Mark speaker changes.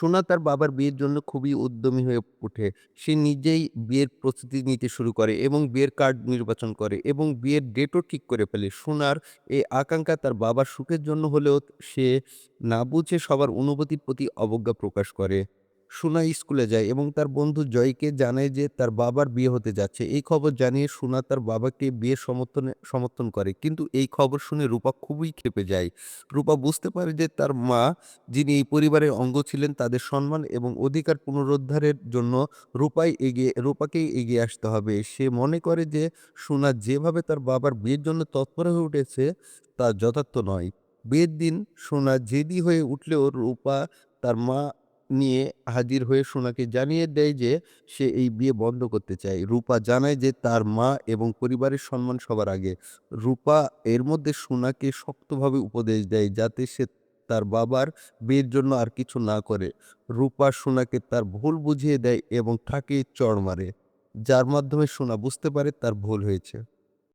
Speaker 1: সোনা তার বাবার বিয়ের জন্য খুবই উদ্যমী হয়ে ওঠে। সে নিজেই বিয়ের প্রস্তুতি নিতে শুরু করে এবং বিয়ের কার্ড নির্বাচন করে এবং বিয়ের ডেটও ঠিক করে ফেলে। সোনার এই আকাঙ্ক্ষা তার বাবার সুখের জন্য হলেও সে না বুঝে সবার অনুভূতির প্রতি অবজ্ঞা প্রকাশ করে। সোনা স্কুলে যায় এবং তার বন্ধু জয়কে জানায় যে তার বাবার বিয়ে হতে যাচ্ছে। এই খবর জানিয়ে সোনা তার বাবাকে বিয়ের সমর্থন করে। কিন্তু এই খবর শুনে রূপা খুবই ক্ষেপে যায়। রূপা বুঝতে পারে যে তার মা, যিনি এই পরিবারের অঙ্গ ছিলেন, তাদের সম্মান এবং অধিকার পুনরুদ্ধারের জন্য রূপাকেই এগিয়ে আসতে হবে। সে মনে করে যে সোনা যেভাবে তার বাবার বিয়ের জন্য তৎপর হয়ে উঠেছে তা যথার্থ নয়। বিয়ের দিন সোনা জেদি হয়ে উঠলেও রূপা তার মা নিয়ে হাজির হয়ে সোনাকে জানিয়ে দেয় যে সে এই বিয়ে বন্ধ করতে চায়। রূপা জানায় যে তার মা এবং পরিবারের সম্মান সবার আগে। রূপা এর মধ্যে সোনাকে শক্তভাবে উপদেশ দেয় যাতে সে তার বাবার বিয়ের জন্য আর কিছু না করে। রূপা সোনাকে তার ভুল বুঝিয়ে দেয় এবং তাকে চড় মারে, যার মাধ্যমে সোনা বুঝতে পারে তার ভুল হয়েছে।